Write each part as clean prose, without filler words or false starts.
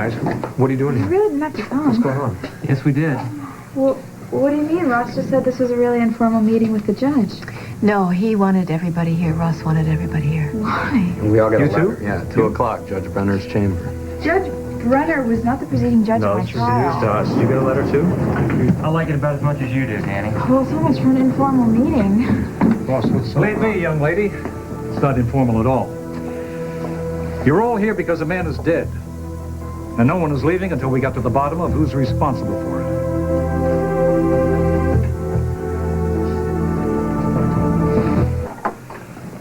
guys. What are you doing We here? really didn't have to come. What's going on? Yes, we did. Well, what do you mean? Ross just said this was a really informal meeting with the judge. No, he wanted everybody here. Ross wanted everybody here. Why? We all got a You too? letter. Yeah, 2 o'clock, Judge Brenner's chamber. Judge Brenner was not the proceeding judge of my trial. us. Did you get a letter, too? I like it about as much as you do, Danny. Well, so much for an informal meeting. Ross, what's so... Believe me, young lady, it's not informal at all. You're all here because a man is dead. And no one is leaving until we got to the bottom of who's responsible for it.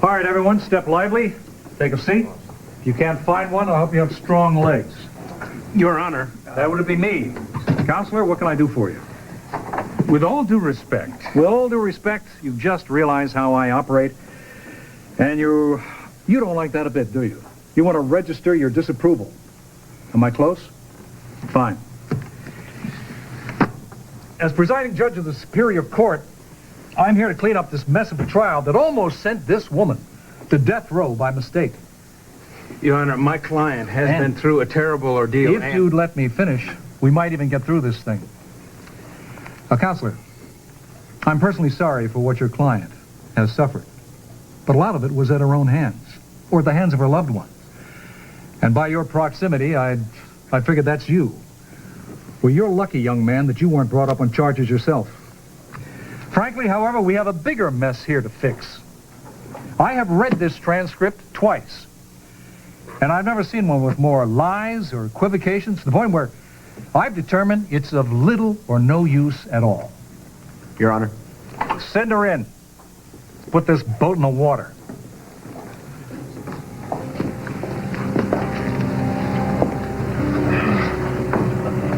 All right, everyone, step lively. Take a seat. If you can't find one, I hope you have strong legs. Your Honor. That would be me. Counselor, what can I do for you? With all due respect. With all due respect, you just realize how I operate. And you don't like that a bit, do you? You want to register your disapproval. Am I close? Fine. As presiding judge of the Superior Court, I'm here to clean up this mess of a trial that almost sent this woman to death row by mistake. Your Honor, my client has been through a terrible ordeal. If you'd let me finish, we might even get through this thing. Now, Counselor, I'm personally sorry for what your client has suffered. But a lot of it was at her own hands, or at the hands of her loved one. And by your proximity, I figured that's you. Well, you're lucky, young man, that you weren't brought up on charges yourself. Frankly, however, we have a bigger mess here to fix. I have read this transcript twice. And I've never seen one with more lies or equivocations to the point where I've determined it's of little or no use at all. Your Honor. Send her in. Put this boat in the water.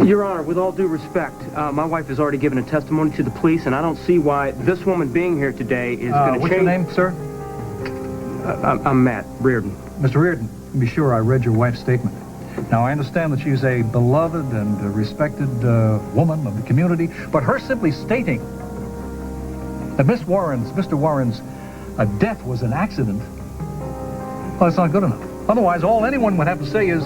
Your Honor, with all due respect, my wife has already given a testimony to the police, and I don't see why this woman being here today is going to change... What's your name, sir? I'm Matt Reardon. Mr. Reardon, be sure I read your wife's statement. Now, I understand that she's a beloved and respected woman of the community, but her simply stating that Mr. Warren's death was an accident, well, that's not good enough. Otherwise, all anyone would have to say is,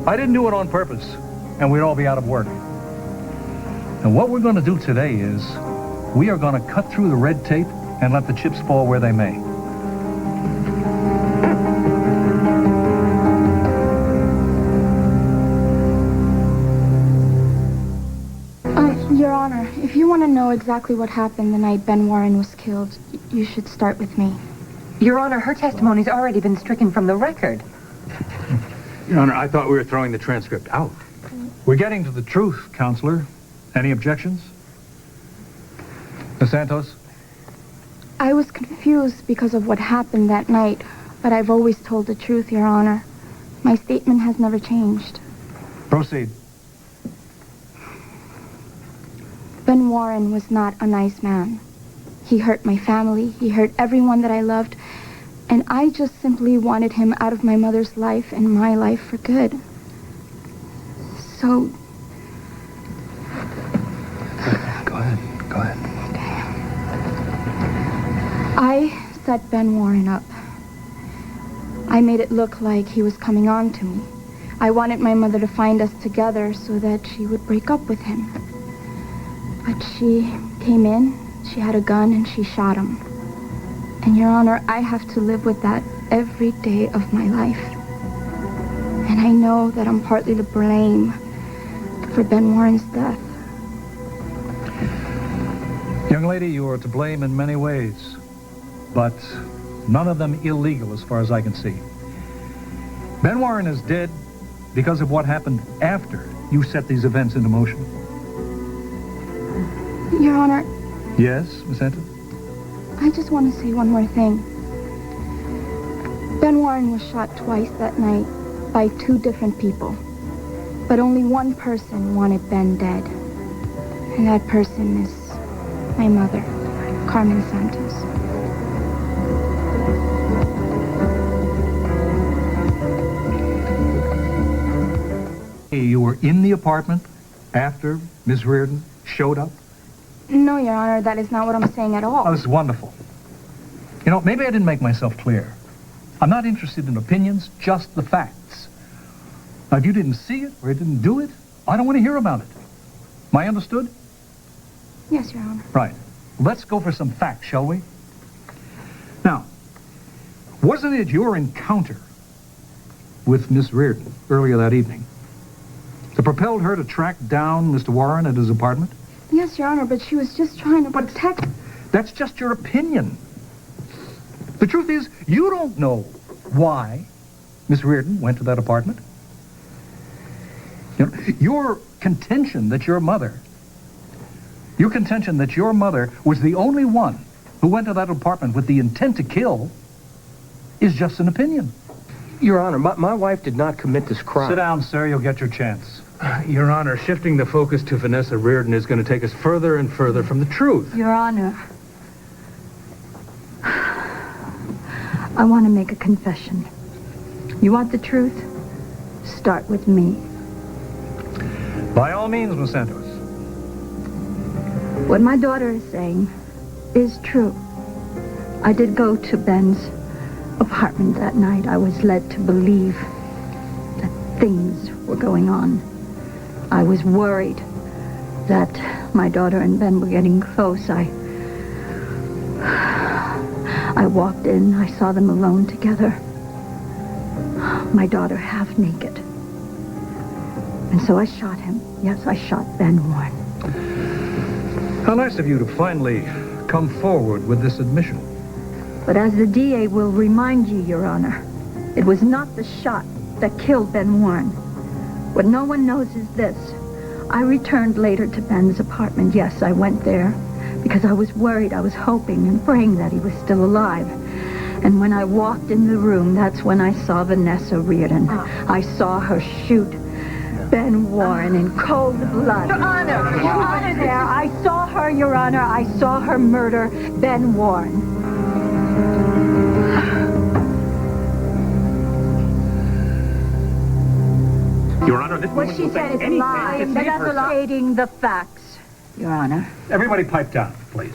I didn't do it on purpose, and we'd all be out of work. And what we're going to do today is, we are going to cut through the red tape and let the chips fall where they may. Your Honor, if you want to know exactly what happened the night Ben Warren was killed, you should start with me. Your Honor, her testimony's already been stricken from the record. Your Honor, I thought we were throwing the transcript out. We're getting to the truth, Counselor. Any objections? Miss Santos? I was confused because of what happened that night, but I've always told the truth, Your Honor. My statement has never changed. Proceed. Ben Warren was not a nice man. He hurt my family, he hurt everyone that I loved, and I just simply wanted him out of my mother's life and my life for good. So... Go ahead. Okay. I set Ben Warren up. I made it look like he was coming on to me. I wanted my mother to find us together so that she would break up with him. But she came in, she had a gun, and she shot him. And, Your Honor, I have to live with that every day of my life. And I know that I'm partly to blame for Ben Warren's death. Young lady, you are to blame in many ways, but none of them illegal as far as I can see. Ben Warren is dead because of what happened after you set these events into motion. Your Honor, Yes, Miss Santos? I just want to say one more thing. Ben Warren was shot twice that night by 2 different people. But only one person wanted Ben dead. And that person is my mother, Carmen Santos. You were in the apartment after Miss Reardon showed up? No, Your Honor, that is not what I'm saying at all. Oh, this is wonderful. You know, maybe I didn't make myself clear. I'm not interested in opinions, just the facts. Now, if you didn't see it or you didn't do it, I don't want to hear about it. Am I understood? Yes, Your Honor. Right. Let's go for some facts, shall we? Now, wasn't it your encounter with Miss Reardon earlier that evening that propelled her to track down Mr. Warren at his apartment? Yes, Your Honor, but she was just trying to protect... That's just your opinion. The truth is, you don't know why Miss Reardon went to that apartment. You know, your contention that your mother was the only one who went to that apartment with the intent to kill is just an opinion. Your Honor, my wife did not commit this crime. Sit down, sir. You'll get your chance. Your Honor, shifting the focus to Vanessa Reardon is going to take us further and further from the truth. Your Honor, I want to make a confession. You want the truth? Start with me. By all means, Miss Santos. What my daughter is saying is true. I did go to Ben's apartment that night. I was led to believe that things were going on. I was worried that my daughter and Ben were getting close. I walked in. I saw them alone together. My daughter half naked. And so I shot him. Yes, I shot Ben Warren. How nice of you to finally come forward with this admission. But as the DA will remind you, Your Honor, it was not the shot that killed Ben Warren. What no one knows is this. I returned later to Ben's apartment. Yes, I went there because I was worried. I was hoping and praying that he was still alive. And when I walked in the room, that's when I saw Vanessa Reardon. I saw her shoot Ben Warren in cold blood. Your Honor! Your Honor, there. I saw her, Your Honor. I saw her murder Ben Warren. Your Honor, this What woman she will said say is a anything lie. to save herself. Stating the facts, Your Honor. Everybody pipe down, please.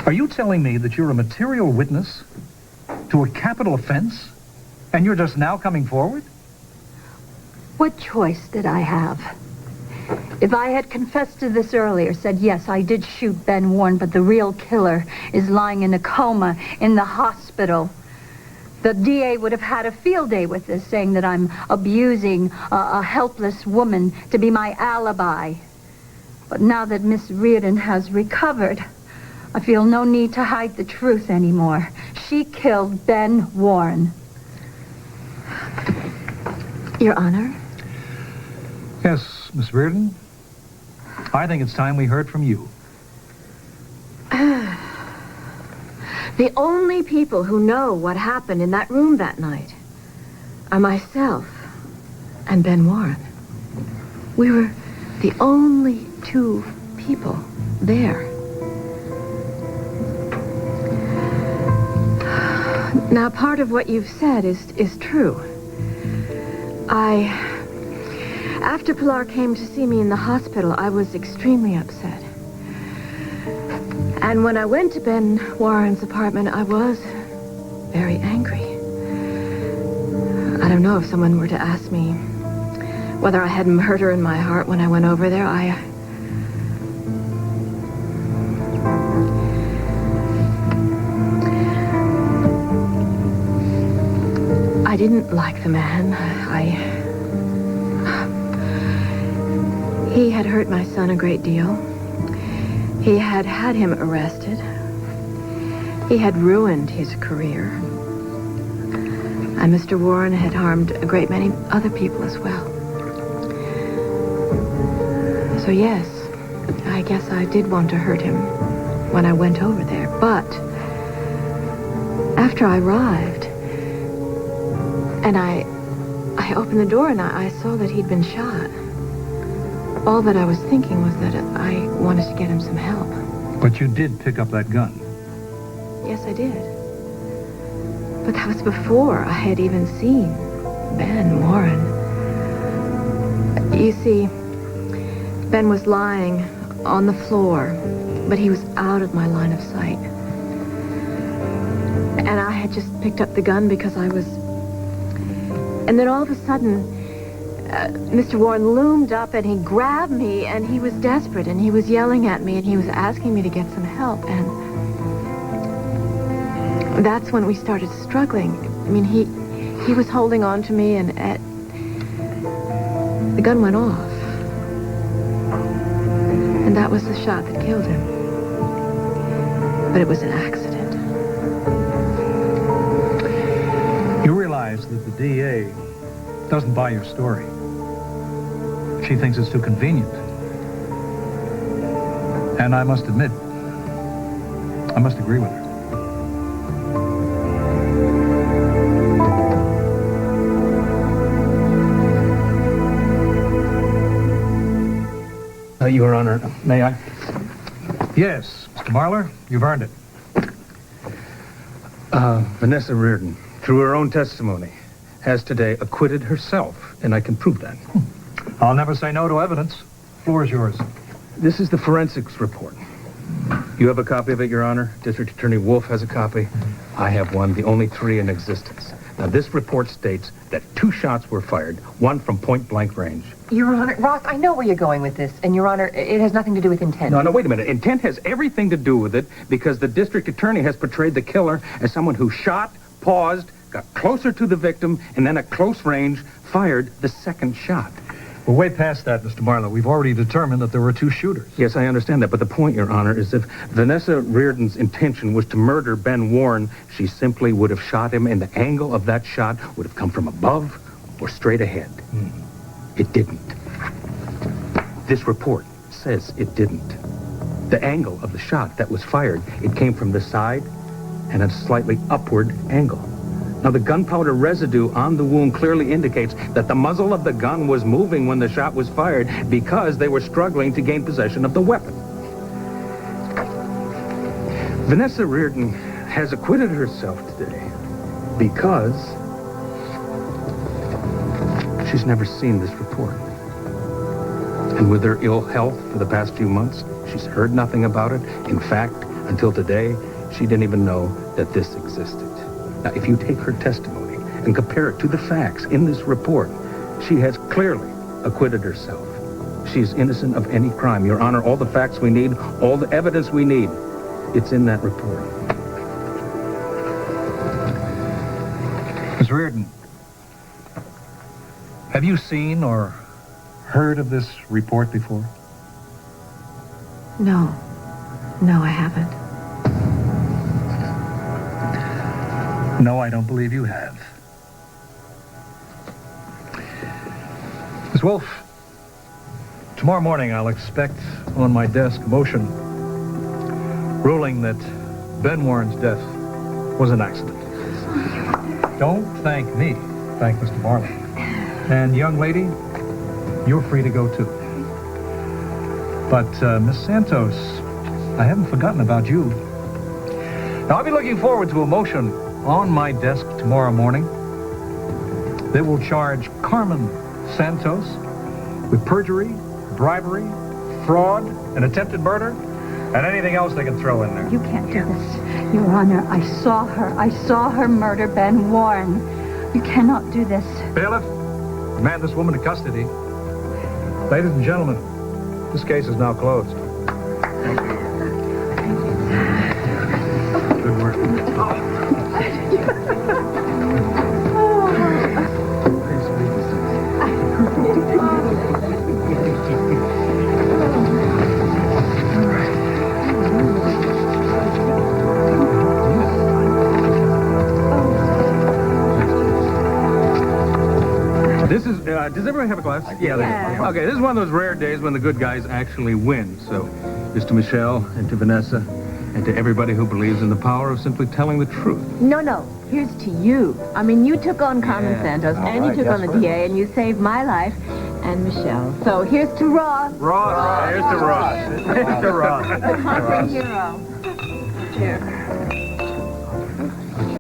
Are you telling me that you're a material witness to a capital offense, and you're just now coming forward? What choice did I have? If I had confessed to this earlier, said, yes, I did shoot Ben Warren, but the real killer is lying in a coma in the hospital, the DA would have had a field day with this, saying that I'm abusing a helpless woman to be my alibi. But now that Miss Reardon has recovered, I feel no need to hide the truth anymore. She killed Ben Warren. Your Honor? Yes, Miss Reardon. I think it's time we heard from you. The only people who know what happened in that room that night are myself and Ben Warren. We were the only two people there. Now, part of what you've said is true. After Pilar came to see me in the hospital, I was extremely upset. And when I went to Ben Warren's apartment, I was very angry. I don't know if someone were to ask me whether I had murder in my heart when I went over there. I didn't like the man. He had hurt my son a great deal. He had had him arrested. He had ruined his career. And Mr. Warren had harmed a great many other people as well. So yes, I guess I did want to hurt him when I went over there. But after I arrived, and I opened the door and I saw that he'd been shot. All that I was thinking was that I wanted to get him some help. But you did pick up that gun. Yes, I did. But that was before I had even seen Ben Warren. You see, Ben was lying on the floor, but he was out of my line of sight. And I had just picked up the gun because I was And then all of a sudden, Mr. Warren loomed up and he grabbed me and he was desperate and he was yelling at me and he was asking me to get some help. And that's when we started struggling. I mean, he was holding on to me and the gun went off. And that was the shot that killed him. But it was an accident. You realize that the DA doesn't buy your story. She thinks it's too convenient. And I must admit, I must agree with her. Your Honor, may I? Yes, Mr. Marlar, you've earned it. Vanessa Reardon, through her own testimony, has today acquitted herself, and I can prove that. I'll never say no to evidence. Floor is yours. This is the forensics report. You have a copy of it, Your Honor. District Attorney Wolf has a copy. I have one, the only 3 in existence. Now, this report states that 2 shots were fired, one from point-blank range. Your Honor, Ross, I know where you're going with this, and Your Honor, it has nothing to do with intent. No, wait a minute. Intent has everything to do with it because the district attorney has portrayed the killer as someone who shot, paused, got closer to the victim, and then at close range fired the second shot. We're way past that, Mr. Marlar. We've already determined that there were 2 shooters. Yes, I understand that, but the point, Your Honor, is if Vanessa Reardon's intention was to murder Ben Warren, she simply would have shot him, and the angle of that shot would have come from above or straight ahead. It didn't. This report says it didn't. The angle of the shot that was fired, it came from the side and at a slightly upward angle. Now, the gunpowder residue on the wound clearly indicates that the muzzle of the gun was moving when the shot was fired because they were struggling to gain possession of the weapon. Vanessa Reardon has acquitted herself today because she's never seen this report. And with her ill health for the past few months, she's heard nothing about it. In fact, until today, she didn't even know that this existed. Now, if you take her testimony and compare it to the facts in this report, she has clearly acquitted herself. She's innocent of any crime. Your Honor, all the facts we need, all the evidence we need, it's in that report. Miss Reardon, have you seen or heard of this report before? No, I haven't. No, I don't believe you have. Miss Wolf, tomorrow morning I'll expect on my desk a motion ruling that Ben Warren's death was an accident. Don't thank me. Thank Mr. Marlar. And young lady, you're free to go too. But, Miss Santos, I haven't forgotten about you. Now, I'll be looking forward to a motion on my desk tomorrow morning that will charge Carmen Santos with perjury, bribery, fraud, and attempted murder, and anything else they can throw in there. You can't do this. Your Honor, I saw her murder Ben Warren. You cannot do this. Bailiff, demand this woman to custody. Ladies and gentlemen, this case is now closed. Good work. This is, does everybody have a glass? Yeah. Okay, this is one of those rare days when the good guys actually win. So, here's to Michelle and to Vanessa and to everybody who believes in the power of simply telling the truth. No. Here's to you. I mean, you took on Carmen Santos, and you took on the DA, and you saved my life and Michelle. So here's to Ross. Here's to Ross. The conquering hero. Cheers.